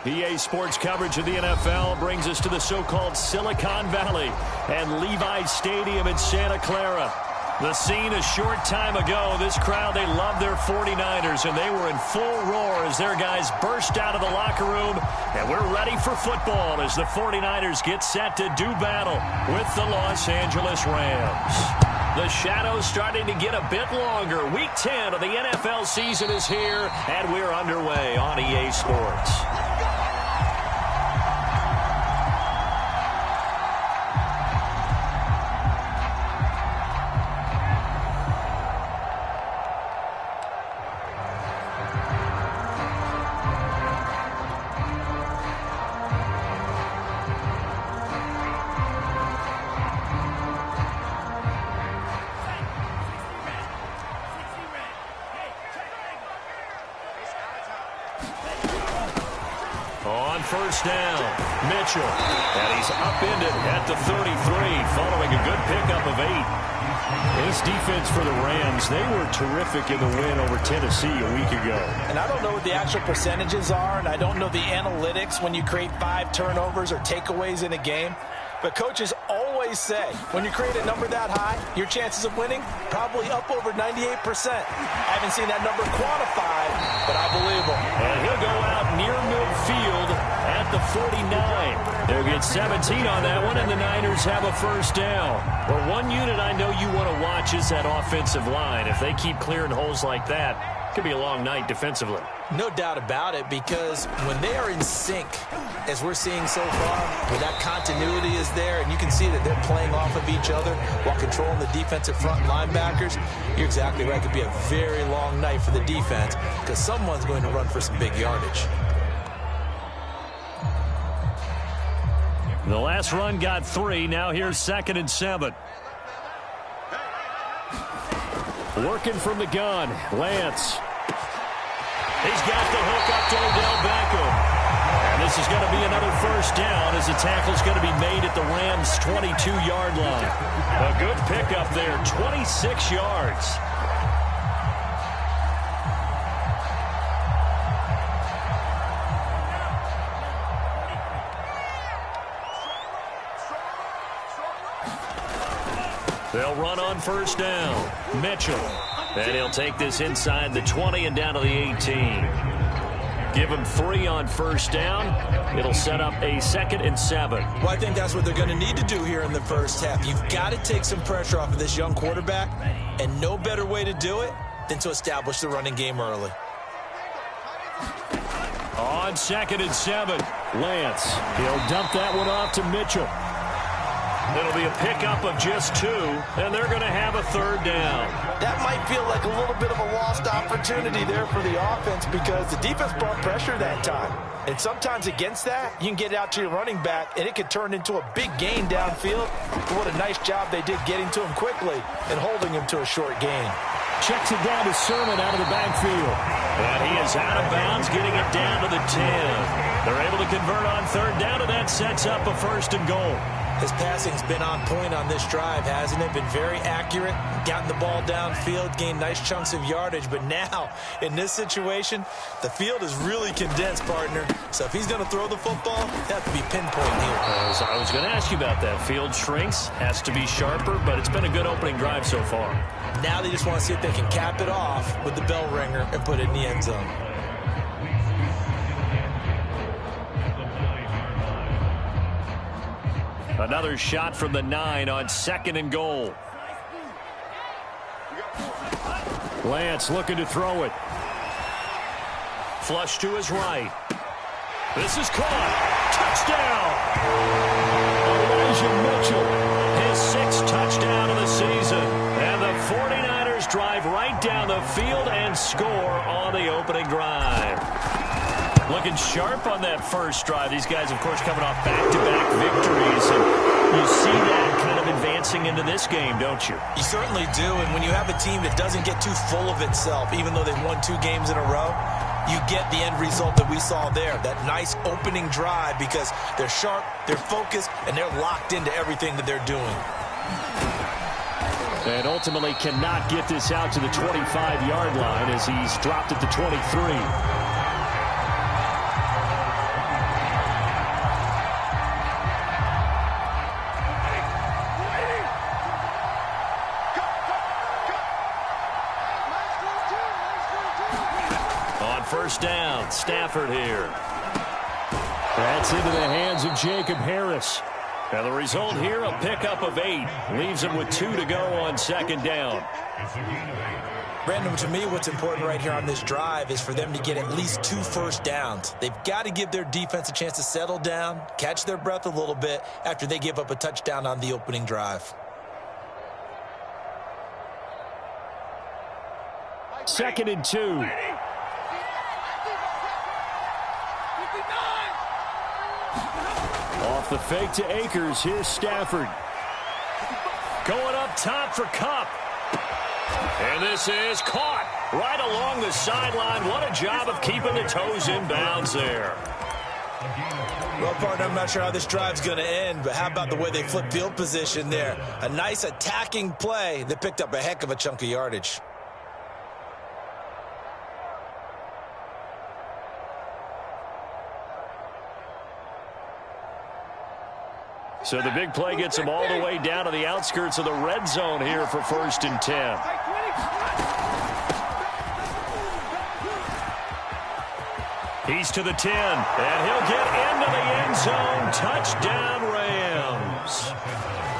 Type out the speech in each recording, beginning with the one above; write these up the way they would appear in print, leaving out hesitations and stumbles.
EA Sports coverage of the NFL brings us to the so-called Silicon Valley and Levi's Stadium in Santa Clara. The scene a short time ago, this crowd, they love their 49ers, and they were in full roar as their guys burst out of the locker room. And we're ready for football as the 49ers get set to do battle with the Los Angeles Rams. The shadow's starting to get a bit longer. Week 10 of the NFL season is here, and we're underway on EA Sports. First down, Mitchell, and he's upended at the 33 following a good pickup of 8. This defense for the Rams, they were terrific in the win over Tennessee a week ago. And I don't know what the actual percentages are, and I don't know the analytics when you create 5 turnovers or takeaways in a game. But coaches always say, when you create a number that high, your chances of winning probably up over 98%. I haven't seen that number quantified, but I believe him. And he'll go out near midfield at the 49. They'll get 17 on that one, and the Niners have a first down. Well, one unit I know you want to watch is that offensive line. If they keep clearing holes like that, it could be a long night defensively. No doubt about it, because when they are in sync, as we're seeing so far, where that continuity is there, and you can see that they're playing off of each other while controlling the defensive front linebackers, you're exactly right. It could be a very long night for the defense because someone's going to run for some big yardage. The last run got 3. Now here's 2nd and 7. Working from the gun, Lance. He's got the hook up to Odell Beckham. And this is going to be another first down as the tackle's going to be made at the Rams' 22-yard line. A good pickup there, 26 yards. They'll run on first down. Mitchell. And he'll take this inside the 20 and down to the 18. Give him 3 on first down. It'll set up a 2nd and 7. Well, I think that's what they're going to need to do here in the first half. You've got to take some pressure off of this young quarterback, and no better way to do it than to establish the running game early. On 2nd and 7, Lance. He'll dump that one off to Mitchell. It'll be a pickup of just 2, and they're going to have a 3rd down. That might feel like a little bit of a lost opportunity there for the offense because the defense brought pressure that time. And sometimes against that, you can get out to your running back, and it could turn into a big gain downfield. But what a nice job they did getting to him quickly and holding him to a short gain. Checks it down to Sermon out of the backfield. And he is out of bounds, getting it down to the 10. They're able to convert on 3rd down, and that sets up a 1st and goal. His passing's been on point on this drive, hasn't it? Been very accurate, gotten the ball downfield, gained nice chunks of yardage. But now, in this situation, the field is really condensed, partner. So if he's going to throw the football, that have to be pinpoint here. I was going to ask you about that. Field shrinks, has to be sharper, but it's been a good opening drive so far. Now they just want to see if they can cap it off with the bell ringer and put it in the end zone. Another shot from the 9 on 2nd and goal. Lance looking to throw it. Flush to his right. This is caught. Touchdown! Elijah Mitchell, his 6th touchdown of the season. And the 49ers drive right down the field and score on the opening drive. Looking sharp on that first drive. These guys, of course, coming off back-to-back victories. And you see that kind of advancing into this game, don't you? You certainly do. And when you have a team that doesn't get too full of itself, even though they've won 2 games in a row, you get the end result that we saw there. That nice opening drive because they're sharp, they're focused, and they're locked into everything that they're doing. And ultimately cannot get this out to the 25-yard line as he's dropped at the 23. first down. Stafford here. That's into the hands of Jacob Harris. And the result here, a pickup of 8. Leaves him with 2 to go on second down. Brandon, to me, what's important right here on this drive is for them to get at least 2 first downs. They've got to give their defense a chance to settle down, catch their breath a little bit after they give up a touchdown on the opening drive. Second and 2. Off the fake to Akers. Here's Stafford. Going up top for Kupp. And this is caught right along the sideline. What a job of keeping the toes in bounds there. Well, partner, I'm not sure how this drive's going to end, but how about the way they flip field position there? A nice attacking play that picked up a heck of a chunk of yardage. So the big play gets him all the way down to the outskirts of the red zone here for 1st and 10. He's to the 10, and he'll get into the end zone. Touchdown, Rams.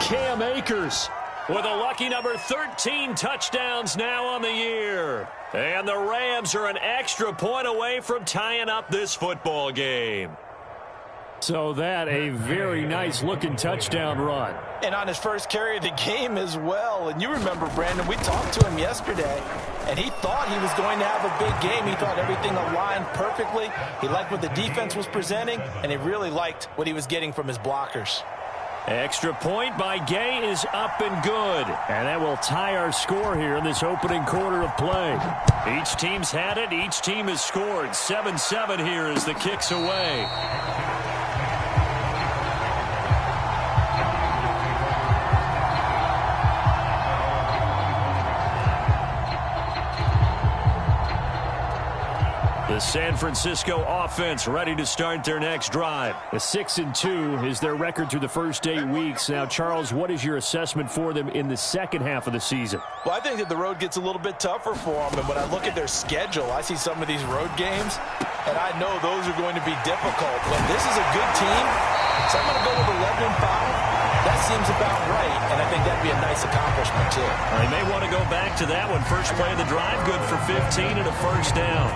Cam Akers with a lucky number 13 touchdowns now on the year. And the Rams are an extra point away from tying up this football game. So that a very nice-looking touchdown run. And on his first carry of the game as well. And you remember, Brandon, we talked to him yesterday, and he thought he was going to have a big game. He thought everything aligned perfectly. He liked what the defense was presenting, and he really liked what he was getting from his blockers. Extra point by Gay is up and good. And that will tie our score here in this opening quarter of play. Each team's had it. Each team has scored. 7-7 here as the kick's away. The San Francisco offense ready to start their next drive. The 6-2 is their record through the first 8 weeks. Now, Charles, what is your assessment for them in the second half of the season? Well, I think that the road gets a little bit tougher for them. And when I look at their schedule, I see some of these road games, and I know those are going to be difficult. But this is a good team, so I'm going to go with 11-5. That seems about right, and I think that'd be a nice accomplishment, too. They may want to go back to that one. First play of the drive, good for 15 and a first down.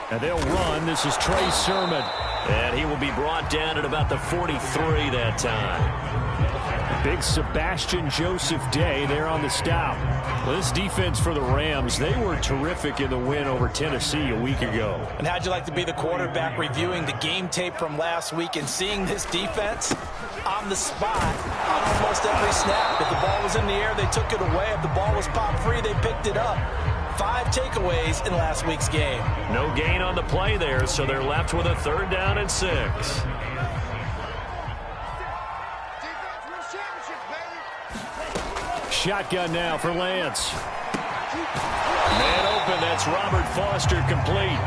And they'll run. This is Trey Sermon. And he will be brought down at about the 43 that time. Big Sebastian Joseph Day there on the stop. Well, this defense for the Rams, they were terrific in the win over Tennessee a week ago. And how'd you like to be the quarterback reviewing the game tape from last week and seeing this defense on the spot on almost every snap? If the ball was in the air, they took it away. If the ball was popped free, they picked it up. 5 takeaways in last week's game. No gain on the play there, so they're left with a 3rd down and 6. Shotgun now for Lance. Man open, that's Robert Foster complete.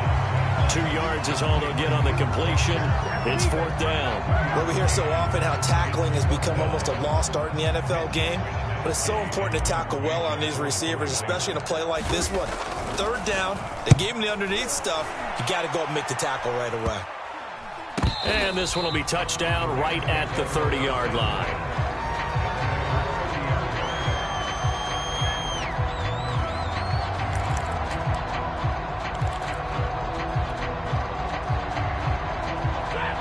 2 yards is all they'll get on the completion. It's 4th down. Well, we hear so often how tackling has become almost a lost art in the NFL game. But it's so important to tackle well on these receivers, especially in a play like this one. 3rd down, they gave him the underneath stuff. You got to go up and make the tackle right away. And this one will be touchdown right at the 30-yard line.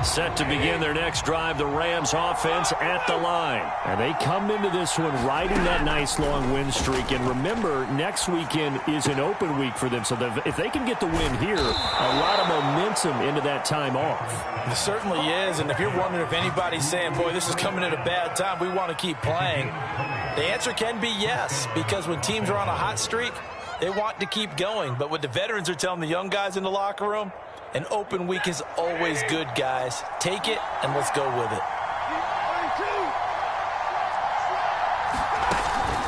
Set to begin their next drive, the Rams offense at the line. And they come into this one riding that nice long win streak. And remember, next weekend is an open week for them. So if they can get the win here, a lot of momentum into that time off. It certainly is. And if you're wondering if anybody's saying, boy, this is coming at a bad time, we want to keep playing, the answer can be yes. Because when teams are on a hot streak, they want to keep going. But what the veterans are telling the young guys in the locker room, an open week is always good, guys. Take it, and let's go with it.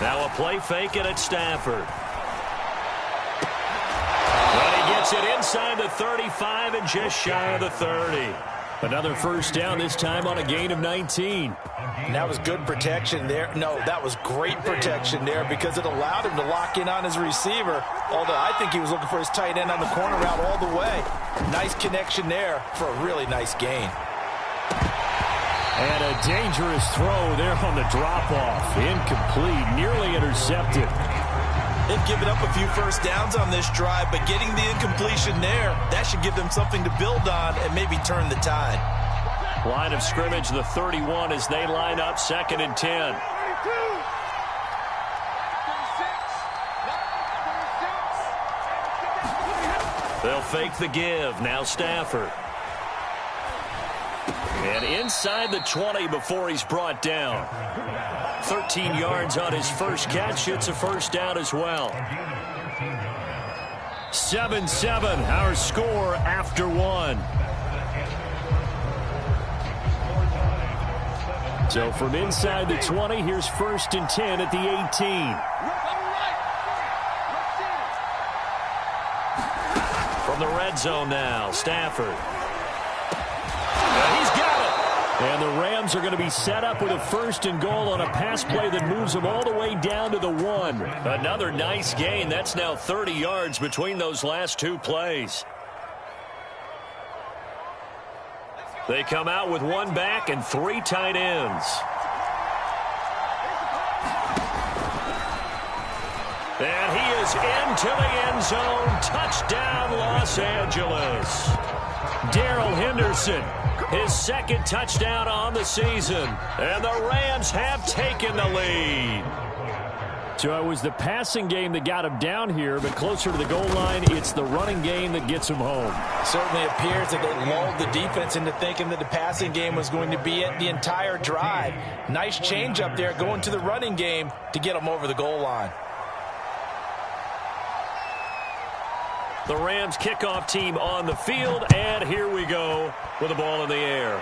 Now a play fake it at Stafford. But he gets it inside the 35 and just shy of the 30. Another first down, this time on a gain of 19. And that was good protection there. No, that was great protection there because it allowed him to lock in on his receiver, although I think he was looking for his tight end on the corner route all the way. Nice connection there for a really nice gain. And a dangerous throw there on the drop-off. Incomplete, nearly intercepted. They've given up a few first downs on this drive, but getting the incompletion there, that should give them something to build on and maybe turn the tide. Line of scrimmage, the 31 as they line up, 2nd and 10. They'll fake the give. Now Stafford. And inside the 20 before he's brought down. 13 yards on his first catch. It's a first down as well. 7-7, our score after one. So from inside the 20, here's 1st and 10 at the 18. From the red zone now, Stafford. He's got it. And the Rams are going to be set up with a 1st and goal on a pass play that moves them all the way down to the 1. Another nice gain. That's now 30 yards between those last two plays. They come out with one back and 3 tight ends. And he is into the end zone. Touchdown, Los Angeles. Darrell Henderson, his 2nd touchdown on the season. And the Rams have taken the lead. So it was the passing game that got him down here, but closer to the goal line, it's the running game that gets him home. Certainly appears that they lulled the defense into thinking that the passing game was going to be it the entire drive. Nice change up there going to the running game to get them over the goal line. The Rams kickoff team on the field, and here we go with the ball in the air.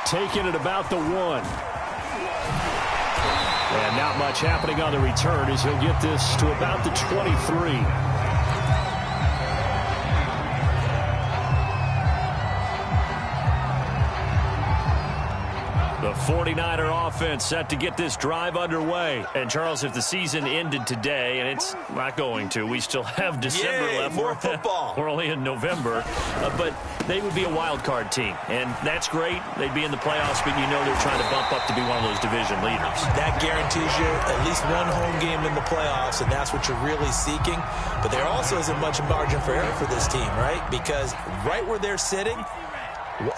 Taking it about the 1. And not much happening on the return as he'll get this to about the 23. The 49er offense set to get this drive underway. And, Charles, if the season ended today, and it's not going to, we still have December left. More football. We're only in November. But they would be a wild card team. And that's great. They'd be in the playoffs, but you know they're trying to bump up to be one of those division leaders. That guarantees you at least one home game in the playoffs, and that's what you're really seeking. But there also isn't much margin for error for this team, right? Because right where they're sitting,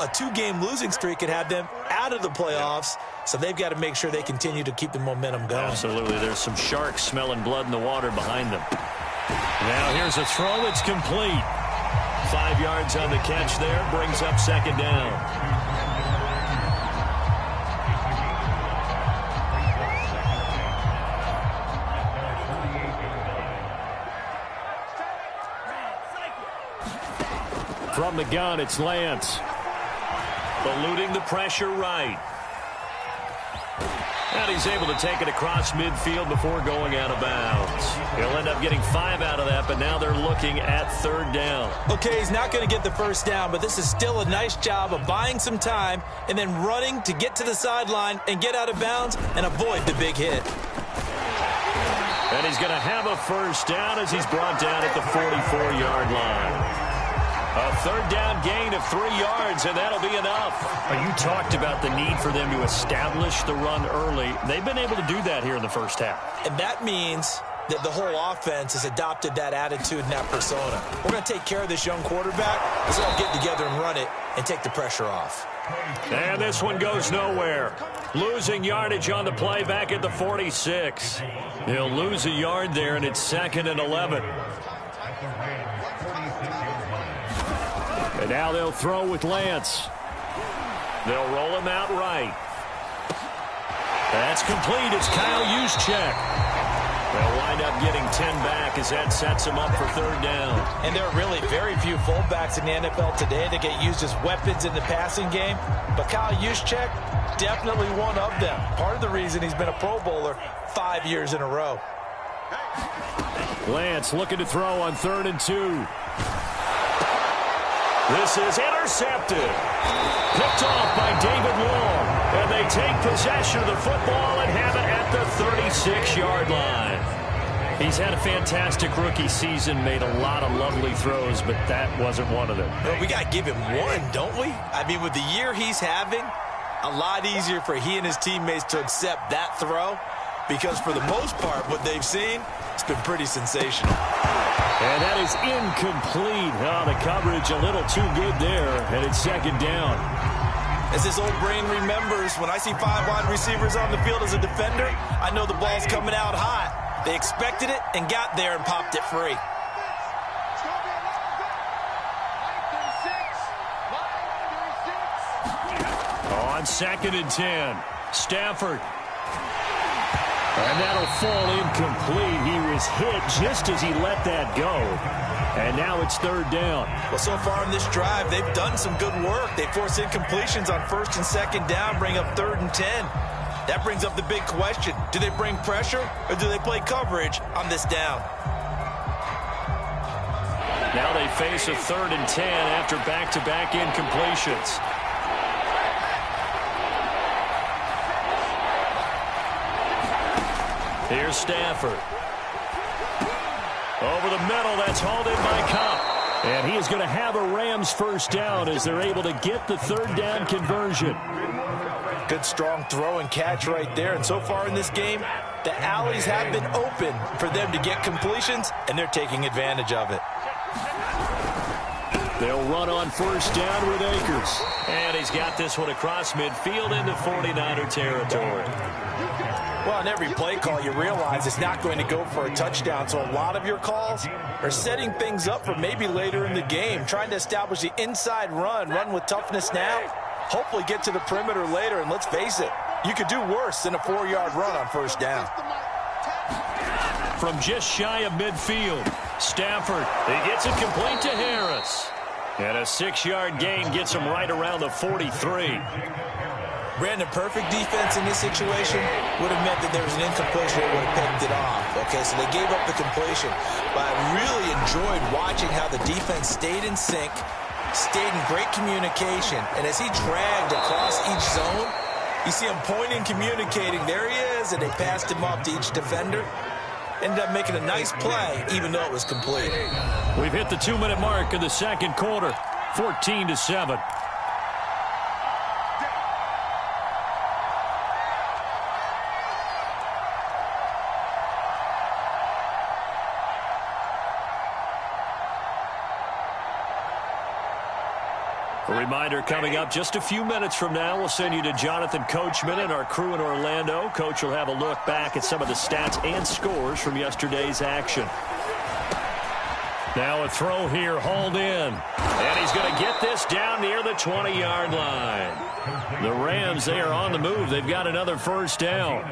a 2-game losing streak could have them out of the playoffs, so they've got to make sure they continue to keep the momentum going. Absolutely. There's some sharks smelling blood in the water behind them. Now here's a throw. It's complete. 5 yards on the catch there. Brings up 2nd down. From the gun, it's Lance. Eluding the pressure right. And he's able to take it across midfield before going out of bounds. He'll end up getting 5 out of that, but now they're looking at 3rd down. Okay, he's not going to get the first down, but this is still a nice job of buying some time and then running to get to the sideline and get out of bounds and avoid the big hit. And he's going to have a first down as he's brought down at the 44-yard line. A 3rd down gain of 3 yards, and that'll be enough. You talked about the need for them to establish the run early. They've been able to do that here in the first half. And that means that the whole offense has adopted that attitude and that persona. We're going to take care of this young quarterback. Let's all get together and run it and take the pressure off. And this one goes nowhere. Losing yardage on the play back at the 46. He'll lose a yard there, and it's 2nd and 11. And now they'll throw with Lance. They'll roll him out right. That's complete. It's Kyle Juszczyk. They'll wind up getting 10 back as that sets him up for 3rd down. And there are really very few fullbacks in the NFL today that get used as weapons in the passing game. But Kyle Juszczyk, definitely one of them. Part of the reason he's been a Pro Bowler 5 years in a row. Lance looking to throw on 3rd and 2. This is intercepted. Picked off by David Long. And they take possession of the football and have it at the 36-yard line. He's had a fantastic rookie season, made a lot of lovely throws, but that wasn't one of them. Well, we got to give him one, don't we? I mean, with the year he's having, a lot easier for he and his teammates to accept that throw because for the most part, what they've seen, it's been pretty sensational. And that is incomplete. Oh, the coverage a little too good there, and it's second down. As this old brain remembers, when I see 5 wide receivers on the field as a defender, I know the ball's coming out hot. They expected it and got there and popped it free. On 2nd and 10, Stafford. And that'll fall incomplete. He was hit just as he let that go. And now it's 3rd down. Well, so far in this drive, they've done some good work. They force incompletions on 1st and 2nd down, bring up 3rd and 10. That brings up the big question. Do they bring pressure or do they play coverage on this down? Now they face a 3rd and 10 after back-to-back incompletions. Here's Stafford. Over the middle, that's hauled in by Kupp. And he is going to have a Rams first down as they're able to get the 3rd down conversion. Good strong throw and catch right there. And so far in this game, the alleys have been open for them to get completions, and they're taking advantage of it. They'll run on 1st down with Akers. And he's got this one across midfield into 49er territory. Well, in every play call, you realize it's not going to go for a touchdown. So a lot of your calls are setting things up for maybe later in the game, trying to establish the inside run with toughness now, hopefully get to the perimeter later. And let's face it, you could do worse than a 4-yard run on 1st down. From just shy of midfield, Stafford, he gets it complete to Harris. And a 6-yard gain gets him right around the 43. Brandon, perfect defense in this situation would have meant that there was an incompletion that would have picked it off. Okay, so they gave up the completion. But I really enjoyed watching how the defense stayed in sync, stayed in great communication. And as he dragged across each zone, you see him pointing, communicating. There he is, and they passed him off to each defender. Ended up making a nice play, even though it was complete. We've hit the 2-minute mark of the 2nd quarter, 14-7. A reminder coming up just a few minutes from now, we'll send you to Jonathan Coachman and our crew in Orlando. Coach will have a look back at some of the stats and scores from yesterday's action. Now a throw here, hauled in. And he's going to get this down near the 20-yard line. The Rams, they are on the move. They've got another first down.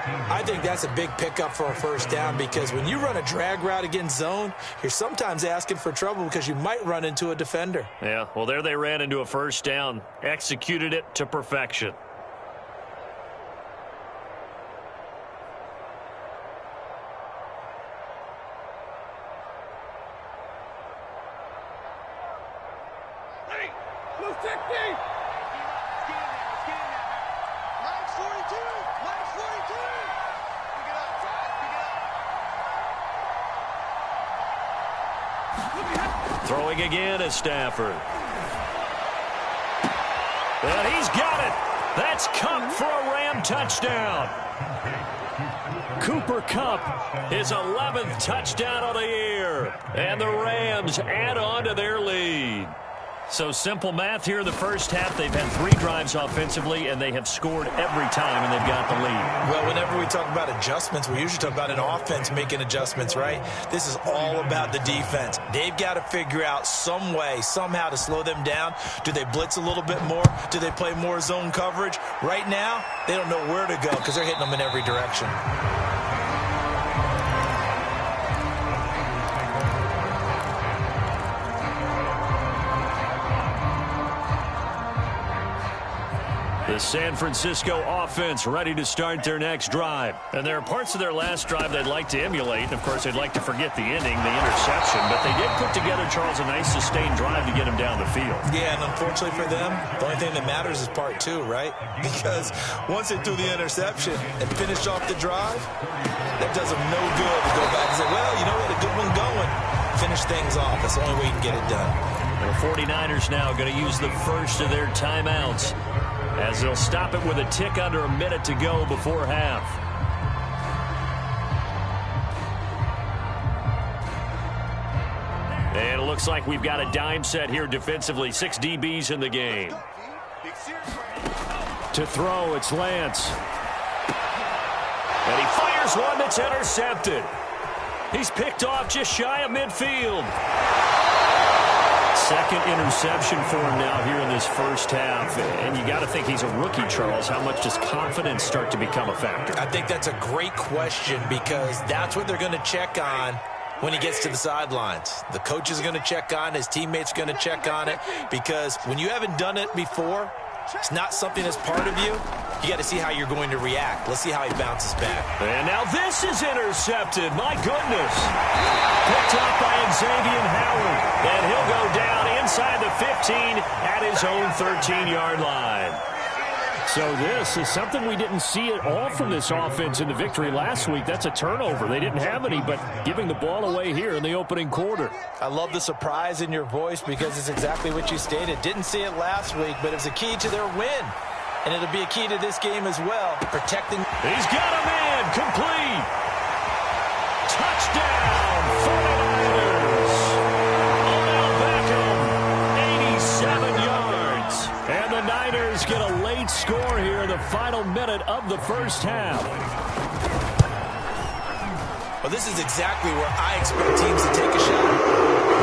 I think that's a big pickup for a first down because when you run a drag route against zone, you're sometimes asking for trouble because you might run into a defender. Yeah, well, there they ran into a first down, executed it to perfection. Throwing again is Stafford. And he's got it. That's Kupp for a Ram touchdown. Cooper Kupp, his 11th touchdown of the year. And the Rams add on to their lead. So simple math here in the first half. They've had 3 drives offensively, and they have scored every time, and they've got the lead. Well, whenever we talk about adjustments, we usually talk about an offense making adjustments, right? This is all about the defense. They've got to figure out some way, somehow to slow them down. Do they blitz a little bit more? Do they play more zone coverage? Right now, they don't know where to go because they're hitting them in every direction. The San Francisco offense ready to start their next drive. And there are parts of their last drive they'd like to emulate. And, of course, they'd like to forget the inning, the interception. But they did put together, Charles, a nice sustained drive to get him down the field. Yeah, and unfortunately for them, the only thing that matters is part two, right? Because once they threw the interception and finished off the drive, that does them no good to go back and say, well, you know, we had a good one going. Finish things off. That's the only way you can get it done. The 49ers now going to use the first of their timeouts as they'll stop it with a tick under a minute to go before half. And it looks like we've got a dime set here defensively. 6 DBs in the game. To throw, it's Lance. And he fires one that's intercepted. He's picked off just shy of midfield. Second interception for him now here in this first half. And you got to think he's a rookie, Charles. How much does confidence start to become a factor? I think that's a great question because that's what they're going to check on when he gets to the sidelines. The coach is going to check on, his teammates are going to check on it, because when you haven't done it before, it's not something that's part of you. You got to see how you're going to react. Let's see how he bounces back. And now this is intercepted. My goodness. Picked up by Xavier Howard. And he'll go down inside the 15 at his own 13-yard line. So this is something we didn't see at all from this offense in the victory last week. That's a turnover. They didn't have any, but giving the ball away here in the opening quarter. I love the surprise in your voice because it's exactly what you stated. Didn't see it last week, but it's a key to their win. And it'll be a key to this game as well, protecting. He's got a man, complete. Touchdown, 49ers. Odell Beckham, 87 yards. And the Niners get a late score here in the final minute of the first half. Well, this is exactly where I expect teams to take a shot.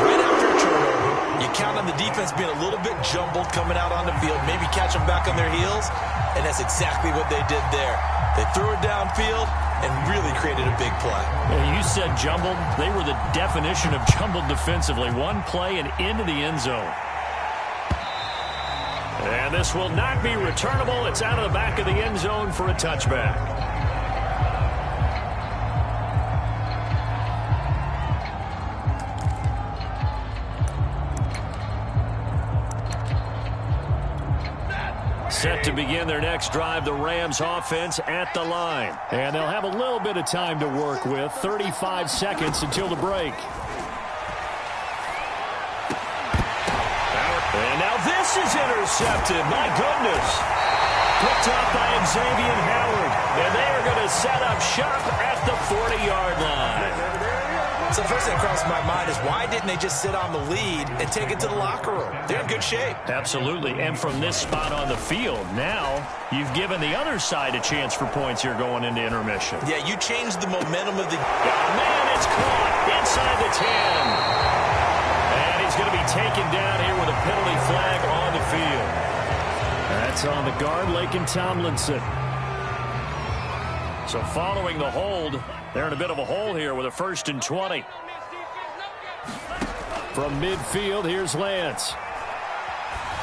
Right after a turnover, you count on the defense being a little bit jumbled coming out on the field, maybe catch them back on their heels, and that's exactly what they did there. They threw it downfield and really created a big play. You said jumbled. They were the definition of jumbled defensively. One play and into the end zone. And this will not be returnable. It's out of the back of the end zone for a touchback. Set to begin their next drive, the Rams offense at the line. And they'll have a little bit of time to work with. 35 seconds until the break. And now this is intercepted. My goodness. Picked up by Xavier Howard. And they are going to set up shop at the 40-yard line. So the first thing that crossed my mind is why didn't they just sit on the lead and take it to the locker room? They're in good shape. Absolutely. And from this spot on the field, now you've given the other side a chance for points here going into intermission. Yeah, you changed the momentum of the... Oh, man, it's caught inside the 10. And he's going to be taken down here with a penalty flag on the field. That's on the guard, Laken Tomlinson. So following the hold, they're in a bit of a hole here with a 1st and 20. From midfield, here's Lance.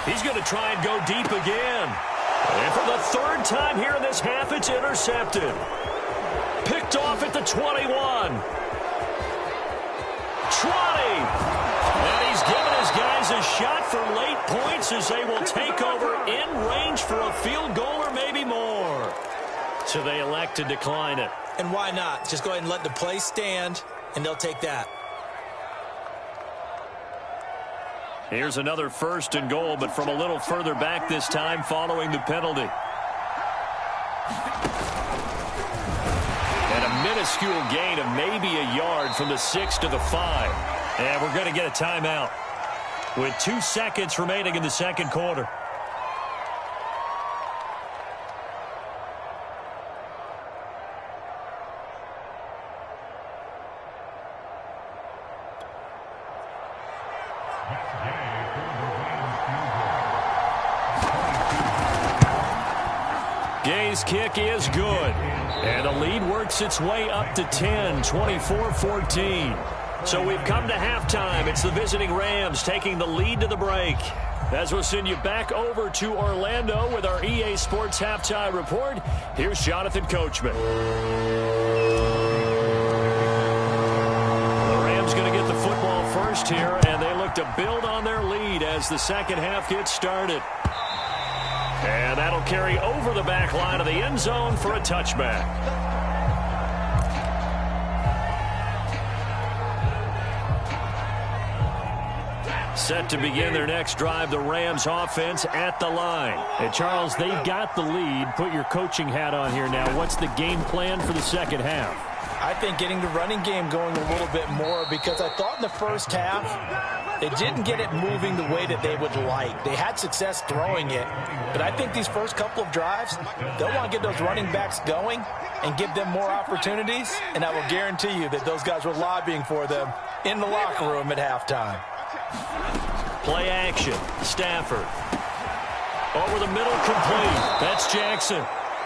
He's going to try and go deep again. And for the 3rd time here in this half, it's intercepted. Picked off at the 21. 20. And he's given his guys a shot for late points as they will take over in range for a field goal or maybe more. So they elect to decline it. And why not? Just go ahead and let the play stand, and they'll take that. Here's another 1st and goal, but from a little further back this time following the penalty. And a minuscule gain of maybe a yard from the 6 to the 5. And we're going to get a timeout with 2 seconds remaining in the second quarter. Gay's kick is good. And the lead works its way up to 10, 24-14. So we've come to halftime. It's the visiting Rams taking the lead to the break. As we'll send you back over to Orlando with our EA Sports Halftime Report, here's Jonathan Coachman. The Rams going to get the football first here, and they look to build on their lead as the second half gets started. And that'll carry over the back line of the end zone for a touchback. Set to begin their next drive, the Rams offense at the line. And Charles, they've got the lead. Put your coaching hat on here now. What's the game plan for the second half? I think getting the running game going a little bit more, because I thought in the first half they didn't get it moving the way that they would like. They had success throwing it, but I think these first couple of drives, they'll want to get those running backs going and give them more opportunities, and I will guarantee you that those guys were lobbying for them in the locker room at halftime. Play action. Stafford. Over the middle, complete. That's Jackson.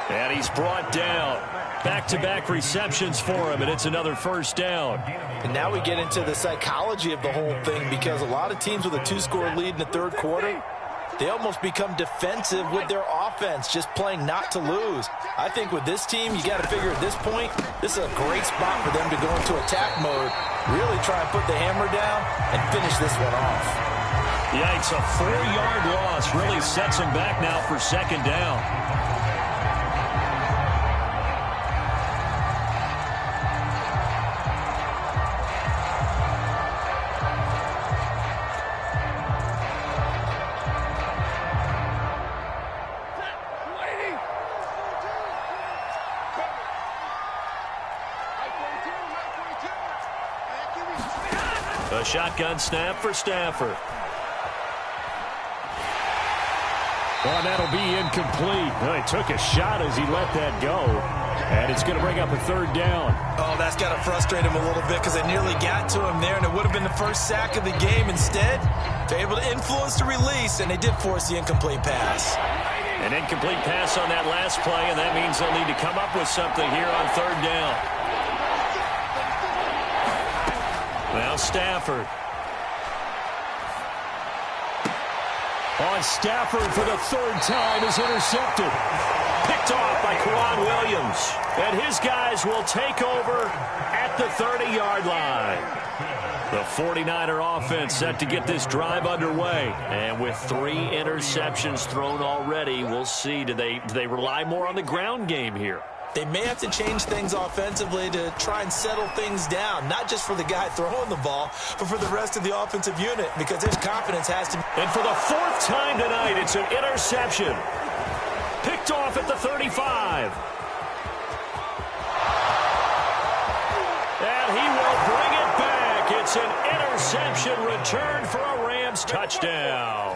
And he's brought down. Back-to-back receptions for him, and it's another first down. And now we get into the psychology of the whole thing, because a lot of teams with a 2-score lead in the third quarter, they almost become defensive with their offense, just playing not to lose. I think with this team, you got to figure at this point, this is a great spot for them to go into attack mode, really try and put the hammer down and finish this one off. Yikes, a 4-yard loss really sets them back now for second down. A shotgun snap for Stafford. Well, that'll be incomplete. Well, he took a shot as he let that go. And it's going to bring up a third down. Oh, that's got to frustrate him a little bit, because they nearly got to him there, and it would have been the first sack of the game. Instead, they're able to influence the release, and they did force the incomplete pass. An incomplete pass on that last play, and that means they'll need to come up with something here on third down. Now Stafford. On Stafford for the third time is intercepted. Picked off by Kwan Williams. And his guys will take over at the 30-yard line. The 49er offense set to get this drive underway. And with 3 interceptions thrown already, we'll see. Do they rely more on the ground game here? They may have to change things offensively to try and settle things down, not just for the guy throwing the ball, but for the rest of the offensive unit, because his confidence has to... And for the 4th time tonight, it's an interception. Picked off at the 35. And he will bring it back. It's an interception return for a Rams touchdown.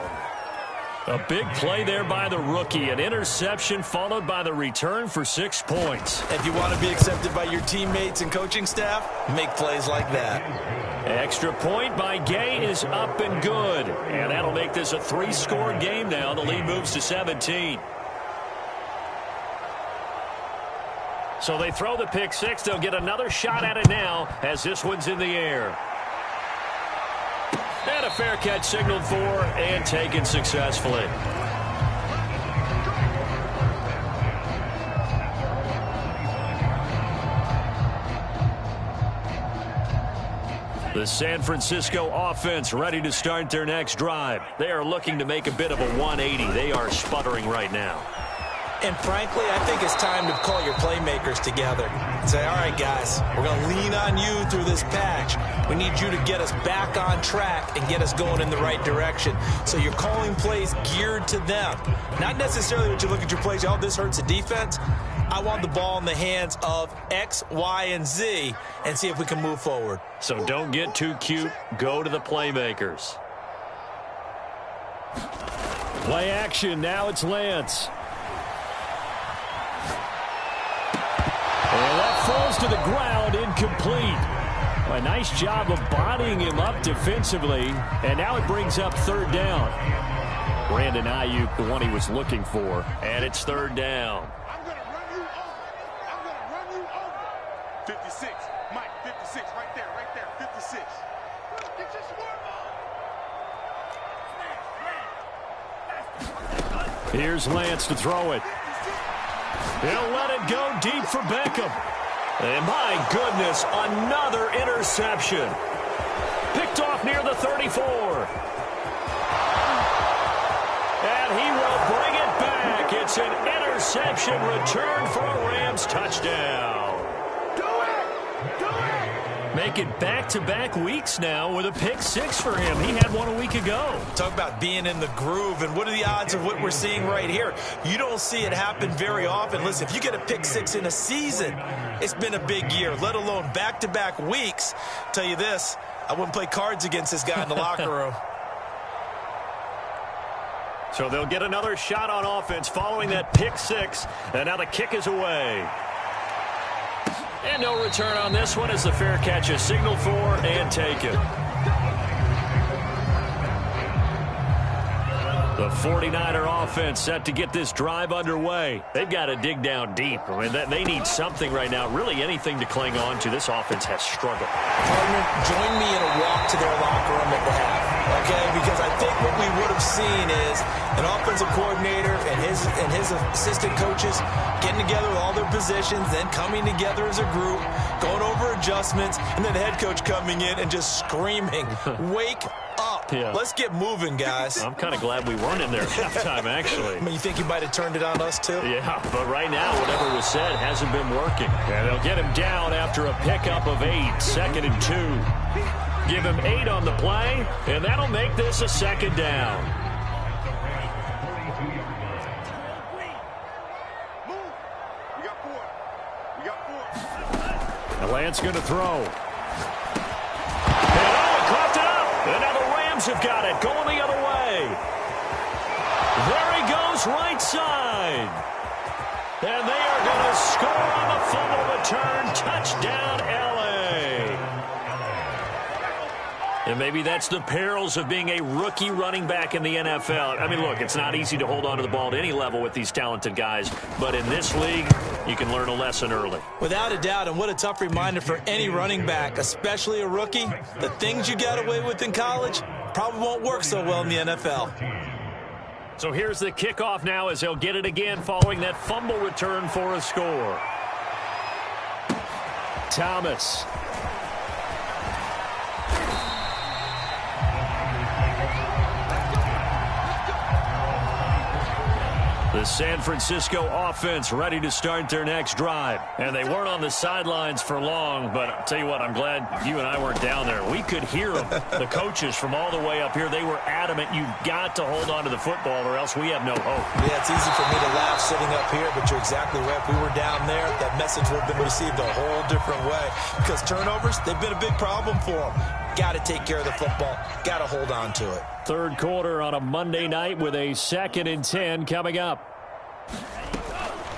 A big play there by the rookie. An interception followed by the return for 6 points. If you want to be accepted by your teammates and coaching staff, make plays like that. Extra point by Gay is up and good. And that'll make this a 3-score game now. The lead moves to 17. So they throw the pick six. They'll get another shot at it now as this one's in the air. And a fair catch signaled for and taken successfully. The San Francisco offense ready to start their next drive. They are looking to make a bit of a 180. They are sputtering right now. And frankly, I think it's time to call your playmakers together and say, all right, guys, we're going to lean on you through this patch. We need you to get us back on track and get us going in the right direction. So you're calling plays geared to them. Not necessarily what you look at your plays, oh, this hurts the defense. I want the ball in the hands of X, Y, and Z and see if we can move forward. So don't get too cute. Go to the playmakers. Play action. Now it's Lance. And that falls to the ground, incomplete. A nice job of bodying him up defensively. And now it brings up third down. Brandon Ayuk, the one he was looking for. And it's third down. I'm going to run you over. I'm going to run you over. 56. Mike, 56. Right there. 56. Get your swarm on. Here's Lance to throw it. He'll let it go deep for Beckham. And my goodness, another interception. Picked off near the 34. And he will bring it back. It's an interception return for a Rams touchdown. Make it back-to-back weeks now with a pick six for him. He had one a week ago. Talk about being in the groove, and what are the odds of what we're seeing right here? You don't see it happen very often. Listen, if you get a pick six in a season, it's been a big year, let alone back-to-back weeks. Tell you this, I wouldn't play cards against this guy in the locker room. So they'll get another shot on offense following that pick six, and now the kick is away. And no return on this one as the fair catch is signaled for and taken. The 49er offense set to get this drive underway. They've got to dig down deep. I mean, they need something right now, really anything to cling on to. This offense has struggled. Partner, join me in a walk to their locker room at the half, okay? Because I think what we would have seen is an offensive coordinator and his assistant coaches getting together with all their positions, then coming together as a group, going over adjustments, and then the head coach coming in and just screaming, wake up. Yeah. Let's get moving, guys. I'm kind of glad we weren't in there at halftime, actually. I mean, you think he might have turned it on us, too? Yeah, but right now, whatever was said hasn't been working. And they'll get him down after a pickup of 8, 2nd and 2. Give him 8 on the play, and that'll make this a 2nd down. We got 4. And Lance going to throw. Coughed it up. And now the Rams have got it. Going the other way. There he goes, right side. And they are going to score on the fumble return. Touchdown, L.A. And maybe that's the perils of being a rookie running back in the NFL. I mean, look, it's not easy to hold on to the ball at any level with these talented guys. But in this league, you can learn a lesson early. Without a doubt, and what a tough reminder for any running back, especially a rookie. The things you got away with in college probably won't work so well in the NFL. So here's the kickoff now as they'll get it again following that fumble return for a score. Thomas. The San Francisco offense ready to start their next drive. And they weren't on the sidelines for long, but I'll tell you what, I'm glad you and I weren't down there. We could hear them, the coaches from all the way up here. They were adamant, you've got to hold on to the football or else we have no hope. Yeah, it's easy for me to laugh sitting up here, but you're exactly right. If we were down there, that message would have been received a whole different way. Because turnovers, they've been a big problem for them. Got to take care of the football. Got to hold on to it. Third quarter on a Monday night with a 2nd and 10 coming up.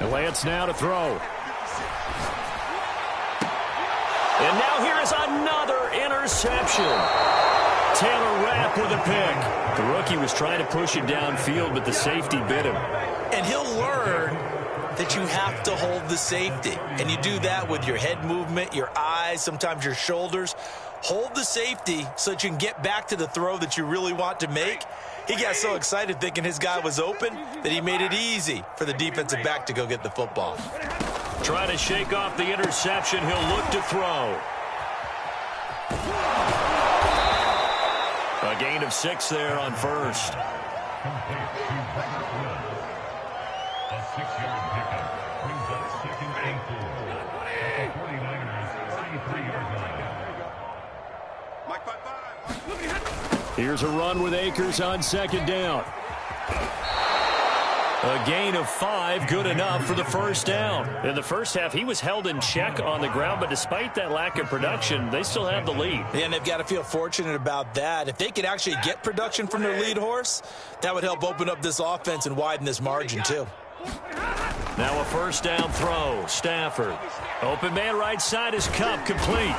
And Lance now to throw. And now here is another interception. Taylor Rapp with a pick. The rookie was trying to push it downfield, but the safety bit him. And he'll learn that you have to hold the safety. And you do that with your head movement, your eyes, sometimes your shoulders. Hold the safety so that you can get back to the throw that you really want to make. He got so excited thinking his guy was open that he made it easy for the defensive back to go get the football. Trying to shake off the interception. He'll look to throw. A gain of 6 there on first. A 6-yard pickup brings up 2nd and 4. The 49ers 33-yard line. Mike 5-5. Here's a run with Akers on 2nd down. A gain of 5, good enough for the first down. In the first half, he was held in check on the ground, but despite that lack of production, they still have the lead. And they've got to feel fortunate about that. If they could actually get production from their lead horse, that would help open up this offense and widen this margin too. Now a first down throw. Stafford. Open man right side is Kupp, complete.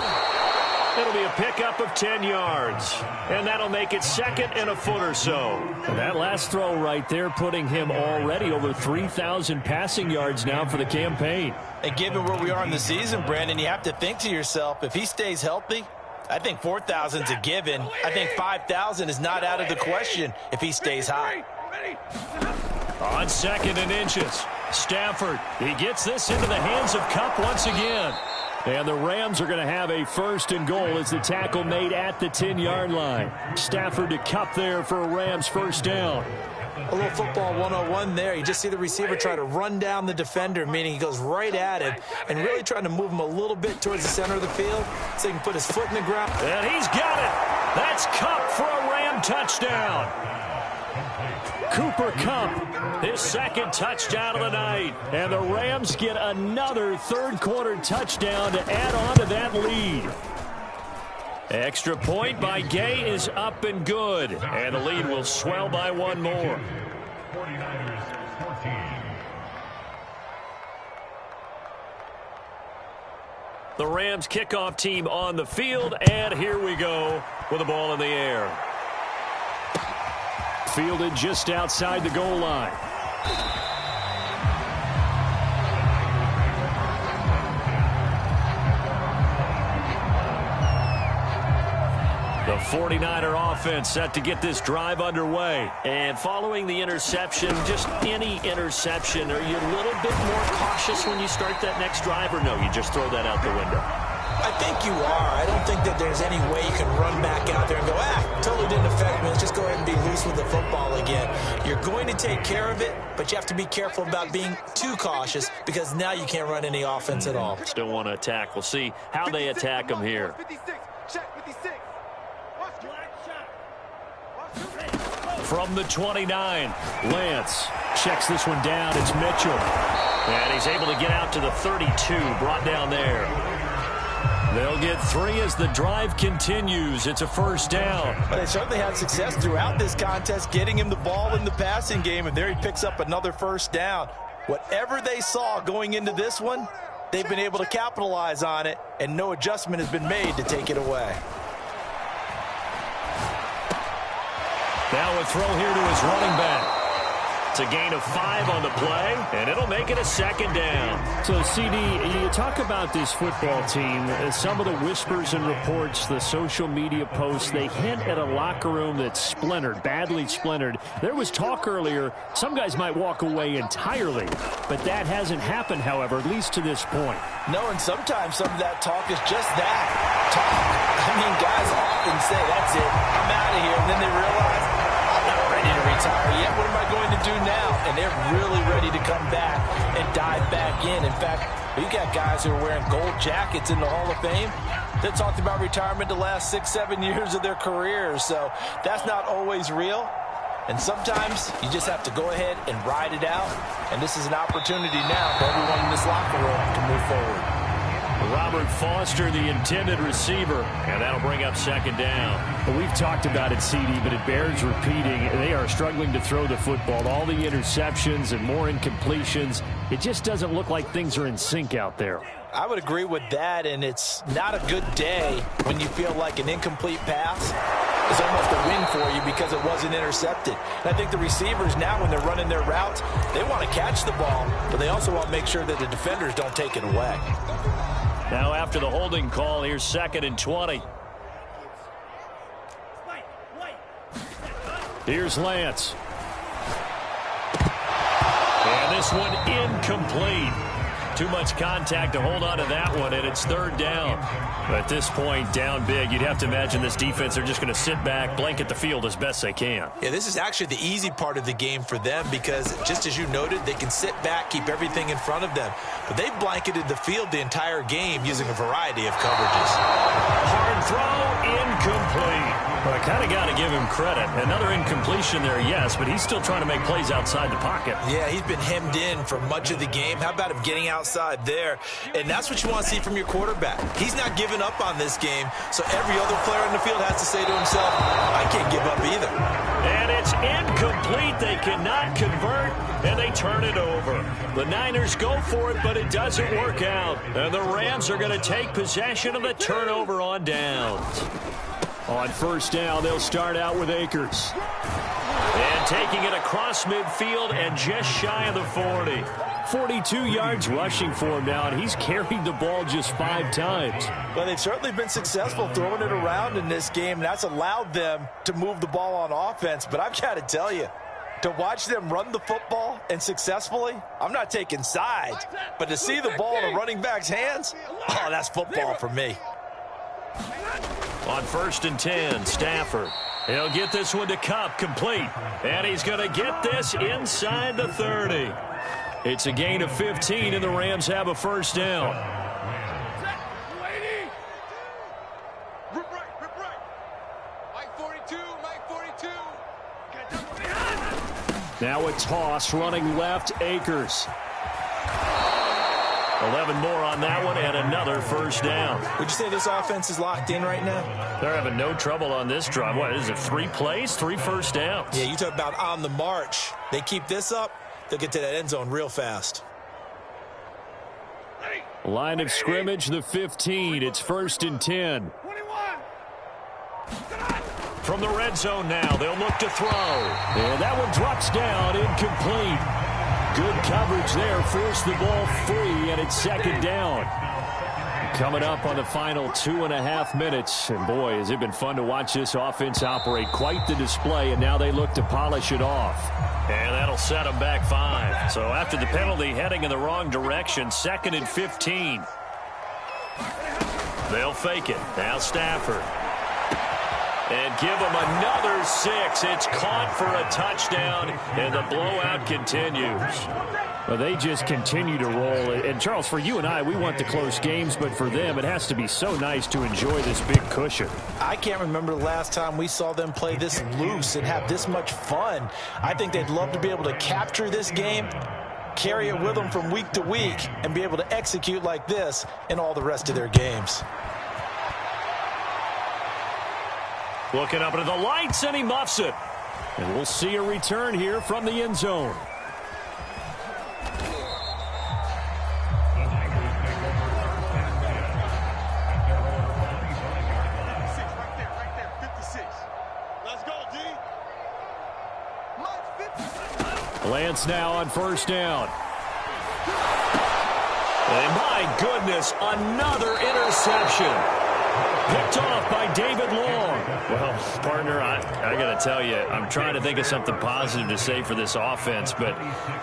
It'll be a pickup of 10 yards. And that'll make it 2nd and a foot or so. And that last throw right there putting him already over 3,000 passing yards now for the campaign. And given where we are in the season, Brandon, you have to think to yourself, if he stays healthy, I think 4,000 is a given. I think 5,000 is not out of the question if he stays high. On 2nd and inches, Stafford, he gets this into the hands of Kupp once again. And the Rams are going to have a 1st and goal as the tackle made at the 10-yard line. Stafford to Kupp there for a Rams 1st down. A little football 101 there. You just see the receiver try to run down the defender, meaning he goes right at him and really trying to move him a little bit towards the center of the field so he can put his foot in the ground. And he's got it. That's Kupp for a Ram touchdown. Cooper Kupp, his 2nd touchdown of the night. And the Rams get another 3rd-quarter touchdown to add on to that lead. Extra point by Gay is up and good. And the lead will swell by 1 more. 49ers 14. The Rams kickoff team on the field. And here we go with the ball in the air. Fielded just outside the goal line. The 49er offense set to get this drive underway. And following the interception, just any interception, are you a little bit more cautious when you start that next drive, or no, you just throw that out the window? I think you are. I don't think that there's any way you can run back out there and go, totally didn't affect me. Let's just go ahead and be loose with the football again. You're going to take care of it, but you have to be careful about being too cautious because now you can't run any offense at all. Still want to attack. We'll see how they attack them here. 56. Check 56. From the 29, Lance checks this one down. It's Mitchell. And he's able to get out to the 32, brought down there. They'll get 3 as the drive continues. It's a 1st down. But they certainly had success throughout this contest, getting him the ball in the passing game, and there he picks up another 1st down. Whatever they saw going into this one, they've been able to capitalize on it, and no adjustment has been made to take it away. Now a throw here to his running back. It's a gain of 5 on the play, and it'll make it a 2nd down. So, CD, you talk about this football team. Some of the whispers and reports, the social media posts, they hint at a locker room that's splintered, badly splintered. There was talk earlier, some guys might walk away entirely, but that hasn't happened, however, at least to this point. No, and sometimes some of that talk is just that, talk. I mean, guys often say, that's it, I'm out of here, and then they realize, I'm not ready to retire yet. What am I going to do now? And they're really ready to come back and dive back in. In fact, you got guys who are wearing gold jackets in the Hall of Fame that talked about retirement the last 6-7 years of their careers. So that's not always real. And sometimes you just have to go ahead and ride it out. And this is an opportunity now for everyone in this locker room to move forward. Robert Foster, the intended receiver, and that'll bring up 2nd down. Well, we've talked about it, CD, but it bears repeating. They are struggling to throw the football. All the interceptions and more incompletions. It just doesn't look like things are in sync out there. I would agree with that, and it's not a good day when you feel like an incomplete pass is almost a win for you because it wasn't intercepted. And I think the receivers now, when they're running their routes, they want to catch the ball, but they also want to make sure that the defenders don't take it away. Now after the holding call, here's 2nd and 20. Here's Lance. And this one incomplete. Too much contact to hold on to that one, and it's 3rd down. At this point, down big, you'd have to imagine this defense are just going to sit back, blanket the field as best they can. Yeah, this is actually the easy part of the game for them because, just as you noted, they can sit back, keep everything in front of them. But they've blanketed the field the entire game using a variety of coverages. Hard throw, incomplete. Well, I kind of got to give him credit. Another incompletion there, yes, but he's still trying to make plays outside the pocket. Yeah, he's been hemmed in for much of the game. How about him getting outside there? And that's what you want to see from your quarterback. He's not giving up on this game, so every other player in the field has to say to himself, I can't give up either. And it's incomplete. They cannot convert, and they turn it over. The Niners go for it, but it doesn't work out. And the Rams are going to take possession of the turnover on downs. On 1st down, they'll start out with Akers. And taking it across midfield and just shy of the 40. 42 yards rushing for him now, and he's carried the ball just 5 times. Well, they've certainly been successful throwing it around in this game, and that's allowed them to move the ball on offense. But I've got to tell you, To watch them run the football and successfully, I'm not taking sides, but to see the ball in a running back's hands, oh, that's football for me. On 1st and 10, Stafford. He'll get this one to Kupp, complete. And he's going to get this inside the 30. It's a gain of 15, and the Rams have a first down. Now a toss running left, Akers. 11 more on that one and another first down. Would you say this offense is locked in right now? They're having no trouble on this drive. What is it, 3 plays, 3 first downs? Yeah, you talk about on the march. They keep this up, they'll get to that end zone real fast. Line of scrimmage, the 15. It's 1st and 10. From the red zone now, they'll look to throw. And that one drops down, incomplete. Good coverage there, forced the ball free, and it's 2nd down. Coming up on the final 2.5 minutes. And boy, has it been fun to watch this offense operate. Quite the display, and now they look to polish it off. And that'll set them back 5. So after the penalty heading in the wrong direction, 2nd and 15. They'll fake it. Now Stafford. And give them another 6. It's caught for a touchdown, and the blowout continues. Well, they just continue to roll. And, Charles, for you and I, we want the close games, but for them, it has to be so nice to enjoy this big cushion. I can't remember the last time we saw them play this loose and have this much fun. I think they'd love to be able to capture this game, carry it with them from week to week, and be able to execute like this in all the rest of their games. Looking up into the lights, and he muffs it. And we'll see a return here from the end zone. Lance now on 1st down. And my goodness, another interception. Picked off by David Long. Well, partner, I got to tell you, I'm trying to think of something positive to say for this offense, but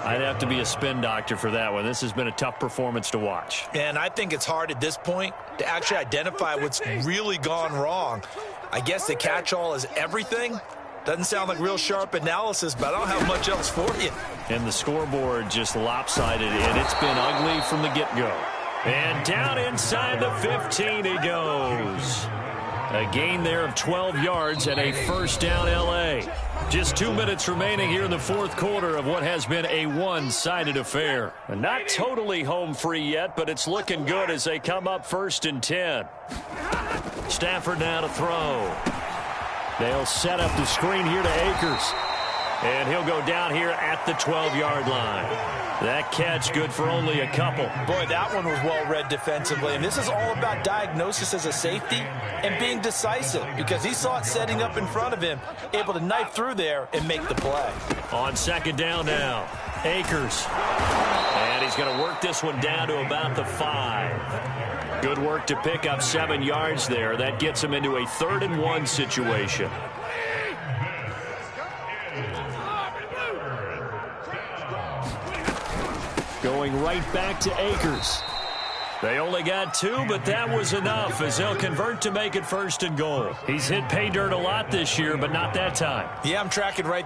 I'd have to be a spin doctor for that one. This has been a tough performance to watch. And I think it's hard at this point to actually identify what's really gone wrong. I guess the catch-all is everything. Doesn't sound like real sharp analysis, but I don't have much else for you. And the scoreboard just lopsided, and it's been ugly from the get-go. And down inside the 15 he goes. A gain there of 12 yards and a first down L.A. Just 2 minutes remaining here in the 4th quarter of what has been a one-sided affair. And not totally home free yet, but it's looking good as they come up 1st and 10. Stafford now to throw. They'll set up the screen here to Akers. And he'll go down here at the 12-yard line. That catch good for only a couple. Boy, that one was well-read defensively. And this is all about diagnosis as a safety and being decisive, because he saw it setting up in front of him, able to knife through there and make the play. On 2nd down now, Akers. And he's going to work this one down to about the 5. Good work to pick up 7 yards there. That gets him into a 3rd and 1 situation. Going right back to Akers. They only got 2, but that was enough as they'll convert to make it 1st and goal. He's hit pay dirt a lot this year, but not that time. Yeah, I'm tracking right there.